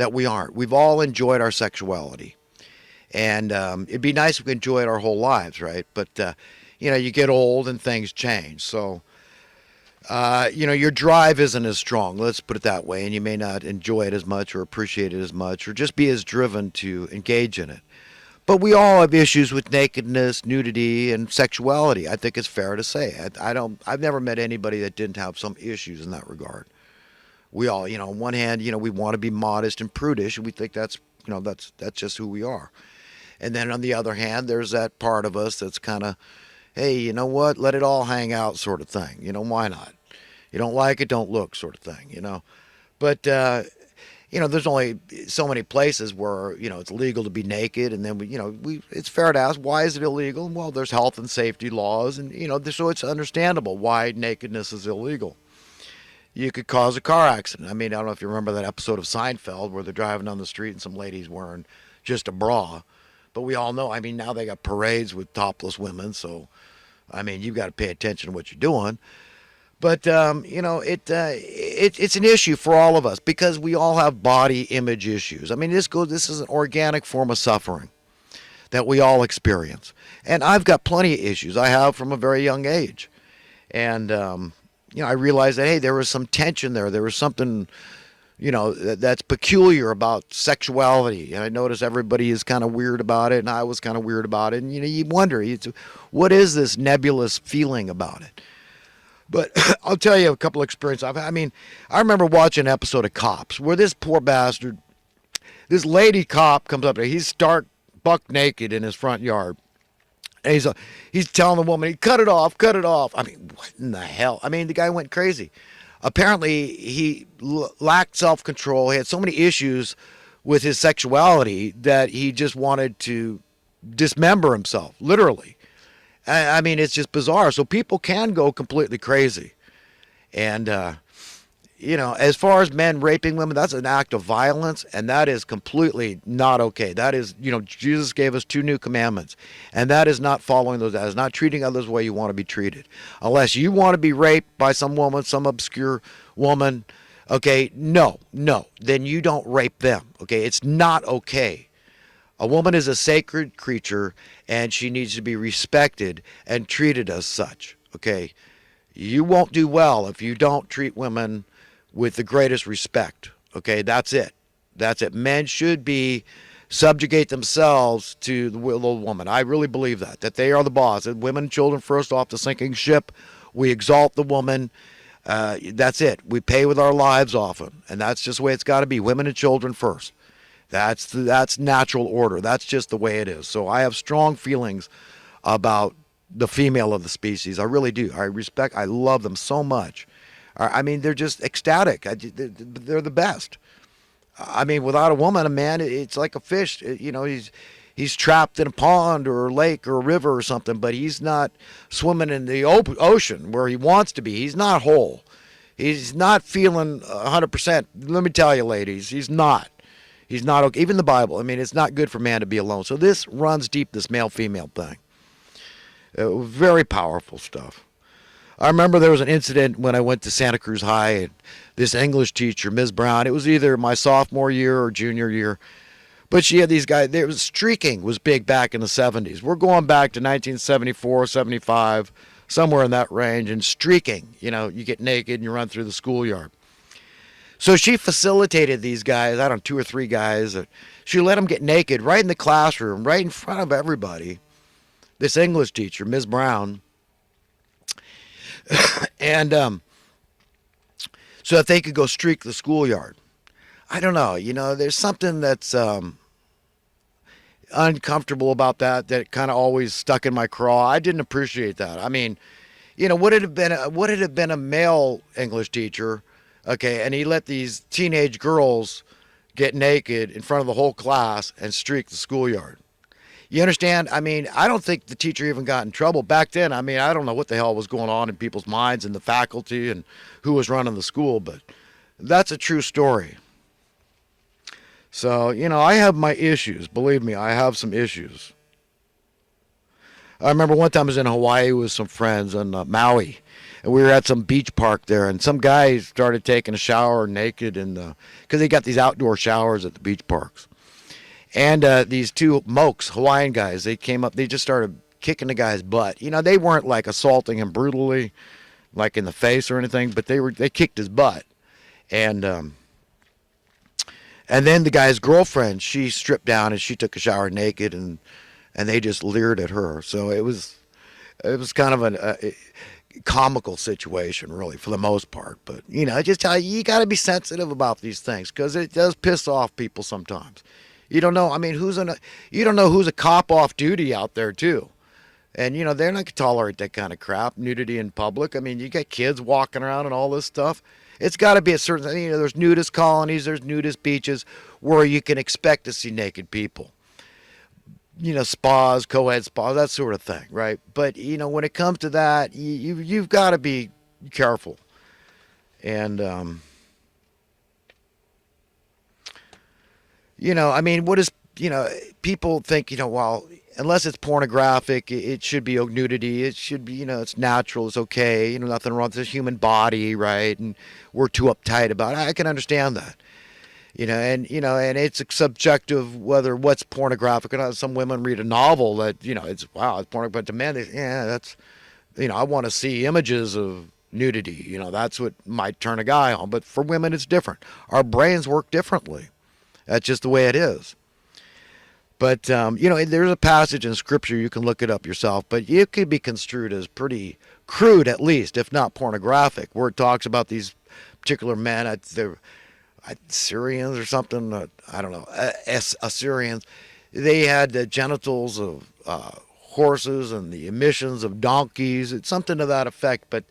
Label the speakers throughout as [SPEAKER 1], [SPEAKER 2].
[SPEAKER 1] that we aren't. We've all enjoyed our sexuality. And it'd be nice if we enjoyed our whole lives, right? But, you get old and things change. So, your drive isn't as strong, let's put it that way. And you may not enjoy it as much or appreciate it as much or just be as driven to engage in it. But we all have issues with nakedness, nudity, and sexuality. I think it's fair to say. I've never met anybody that didn't have some issues in that regard. We all, on one hand, we want to be modest and prudish, and we think that's just who we are. And then on the other hand, there's that part of us that's kind of, hey, you know what? Let it all hang out sort of thing. Why not? You don't like it, don't look sort of thing. But, there's only so many places where, it's legal to be naked. And then, it's fair to ask, why is it illegal? Well, there's health and safety laws. And, so it's understandable why nakedness is illegal. You could cause a car accident. I mean, I don't know if you remember that episode of Seinfeld where they're driving down the street and some lady's wearing just a bra. But we all know, I mean, now they got parades with topless women. So, I mean, you've got to pay attention to what you're doing. But, it's an issue for all of us because we all have body image issues. I mean, this is an organic form of suffering that we all experience. And I've got plenty of issues I have from a very young age. And, I realized that, hey, there was some tension there. There was something, that's peculiar about sexuality. And I noticed everybody is kind of weird about it, and I was kind of weird about it. And, you wonder, what is this nebulous feeling about it? But I'll tell you a couple of experiences I've had. I mean, I remember watching an episode of Cops where this poor bastard, this lady cop comes up there. He's stark buck naked in his front yard. And he's telling the woman, cut it off, cut it off. I mean, what in the hell? I mean, the guy went crazy. Apparently, he lacked self-control. He had so many issues with his sexuality that he just wanted to dismember himself, literally. I mean, it's just bizarre. So people can go completely crazy. And, as far as men raping women, that's an act of violence, and that is completely not okay. That is, Jesus gave us 2 new commandments, and that is not following those. That is not treating others the way you want to be treated. Unless you want to be raped by some woman, some obscure woman, okay, no, then you don't rape them, okay? It's not okay. A woman is a sacred creature, and she needs to be respected and treated as such, okay? You won't do well if you don't treat women with the greatest respect, okay? That's it. Men should subjugate themselves to the will of the woman. I really believe that they are the boss. Women and children first off the sinking ship. We exalt the woman. That's it. We pay with our lives often, and that's just the way it's got to be. Women and children first. That's natural order. That's just the way it is. So I have strong feelings about the female of the species. I really do. I love them so much. I mean, they're just ecstatic. They're the best. I mean, without a woman, a man, it's like a fish. He's trapped in a pond or a lake or a river or something, but he's not swimming in the ocean where he wants to be. He's not whole. He's not feeling 100%. Let me tell you, ladies, he's not. He's not okay. Even the Bible, I mean, it's not good for man to be alone. So this runs deep, this male-female thing. Very powerful stuff. I remember there was an incident when I went to Santa Cruz High, and this English teacher, Ms. Brown, it was either my sophomore year or junior year, but she had these guys, streaking was big back in the 70s. We're going back to 1974, 75, somewhere in that range, and streaking, you get naked and you run through the schoolyard. So she facilitated these guys, I don't know, 2 or 3 guys. She let them get naked right in the classroom, right in front of everybody. This English teacher, Ms. Brown. And so that they could go streak the schoolyard. I don't know, there's something that's uncomfortable about that kind of always stuck in my craw. I didn't appreciate that. I mean, would it have been a male English teacher? Okay, and he let these teenage girls get naked in front of the whole class and streak the schoolyard. You understand? I mean, I don't think the teacher even got in trouble. Back then, I mean, I don't know what the hell was going on in people's minds and the faculty and who was running the school, but that's a true story. So, I have my issues. Believe me, I have some issues. I remember one time I was in Hawaii with some friends on Maui. and we were at some beach park there, and some guy started taking a shower naked in the, because they got these outdoor showers at the beach parks. And these two mokes, Hawaiian guys, they came up, they just started kicking the guy's butt. You know, they weren't like assaulting him brutally, like in the face or anything, but they kicked his butt. And then the guy's girlfriend, she stripped down and she took a shower naked, and they just leered at her. So it was kind of a comical situation, really, for the most part. But you know, I just tell you, you got to be sensitive about these things because it does piss off people sometimes. You don't know. I mean, you don't know who's a cop off duty out there too. And you know, they're not gonna tolerate that kind of crap, nudity in public. I mean, you got kids walking around and all this stuff. It's got to be a certain, you know, there's nudist colonies, there's nudist beaches where you can expect to see naked people. You know, spas, co-ed spas, that sort of thing, right? But you know, when it comes to that, you've got to be careful. And you know, I mean, what is, you know, people think, you know, well, unless it's pornographic, it should be nudity. It should be, you know, it's natural, it's okay. You know, nothing wrong with the human body, right? And we're too uptight about it. I can understand that. You know, and it's subjective whether what's pornographic or not. Some women read a novel that, you know, it's, wow, it's pornographic. But to men, yeah, that's, you know, I want to see images of nudity. You know, that's what might turn a guy on. But for women, it's different. Our brains work differently. That's just the way it is. But, you know, there's a passage in Scripture, you can look it up yourself, but it could be construed as pretty crude, at least, if not pornographic, where it talks about these particular men, they're Syrians or something, I don't know, Assyrians. They had the genitals of horses and the emissions of donkeys. It's something to that effect, but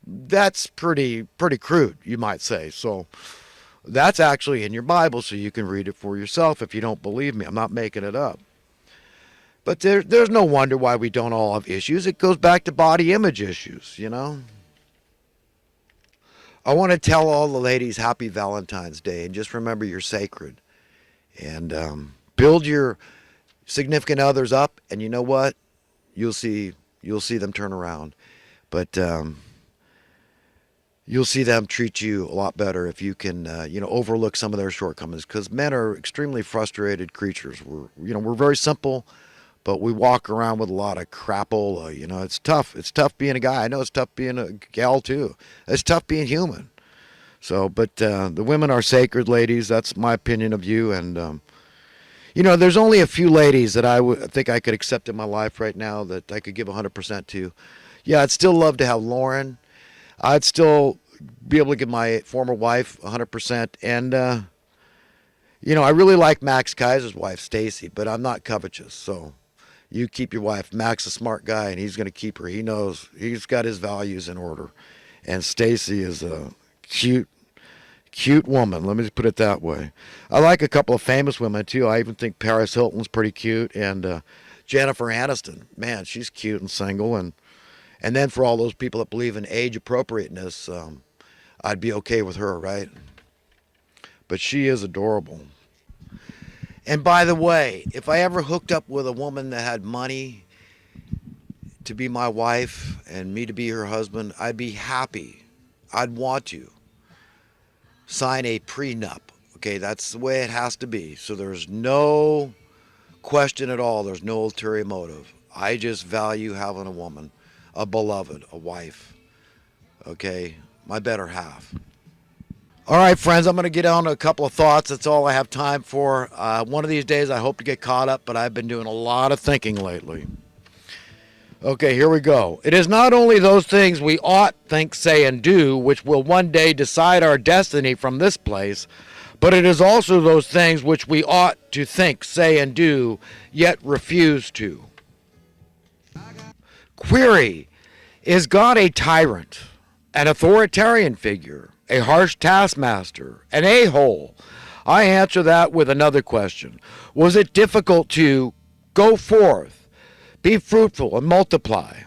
[SPEAKER 1] that's pretty crude, you might say. So that's actually in your Bible, so you can read it for yourself if you don't believe me. I'm not making it up. But there's no wonder why we don't all have issues. It goes back to body image issues, you know. I want to tell all the ladies happy Valentine's Day, and just remember you're sacred. And build your significant others up, and you know what? You'll see them turn around. But you'll see them treat you a lot better if you can, you know, overlook some of their shortcomings. Because men are extremely frustrated creatures. We're very simple, but we walk around with a lot of crapola. You know, it's tough. It's tough being a guy. I know it's tough being a gal too. It's tough being human. So, but the women are sacred, ladies. That's my opinion of you. And you know, there's only a few ladies that I think I could accept in my life right now that I could give 100% to. Yeah, I'd still love to have Lauren. I'd still be able to give my former wife 100%. And, you know, I really like Max Kaiser's wife, Stacy, but I'm not covetous. So you keep your wife. Max is a smart guy, and he's going to keep her. He knows. He's got his values in order. And Stacy is a cute woman. Let me just put it that way. I like a couple of famous women, too. I even think Paris Hilton's pretty cute. And Jennifer Aniston, man, she's cute and single. And then for all those people that believe in age appropriateness, I'd be okay with her, right? But she is adorable. And by the way, if I ever hooked up with a woman that had money to be my wife and me to be her husband, I'd be happy. I'd want to sign a prenup. Okay, that's the way it has to be. So there's no question at all. There's no ulterior motive. I just value having a woman. A beloved, a wife, okay, my better half. All right, friends, I'm going to get on to a couple of thoughts. That's all I have time for. One of these days I hope to get caught up, but I've been doing a lot of thinking lately. Okay, here we go. It is not only those things we ought, think, say, and do which will one day decide our destiny from this place, but it is also those things which we ought to think, say, and do, yet refuse to. Query, is God a tyrant, an authoritarian figure, a harsh taskmaster, an a-hole? I answer that with another question. Was it difficult to go forth, be fruitful, and multiply,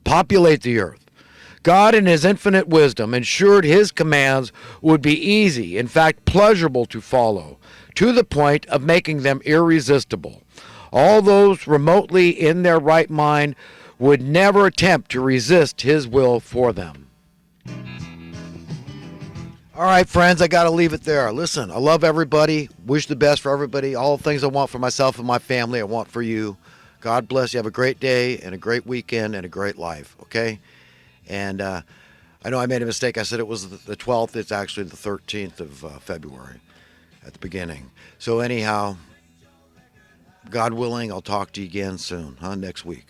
[SPEAKER 1] populate the earth? God in his infinite wisdom ensured his commands would be easy, in fact pleasurable to follow, to the point of making them irresistible. All those remotely in their right mind would never attempt to resist his will for them. All right, friends, I got to leave it there. Listen, I love everybody. Wish the best for everybody. All the things I want for myself and my family, I want for you. God bless you. Have a great day and a great weekend and a great life, okay? And I know I made a mistake. I said it was the 12th. It's actually the 13th of February at the beginning. So anyhow, God willing, I'll talk to you again soon, next week.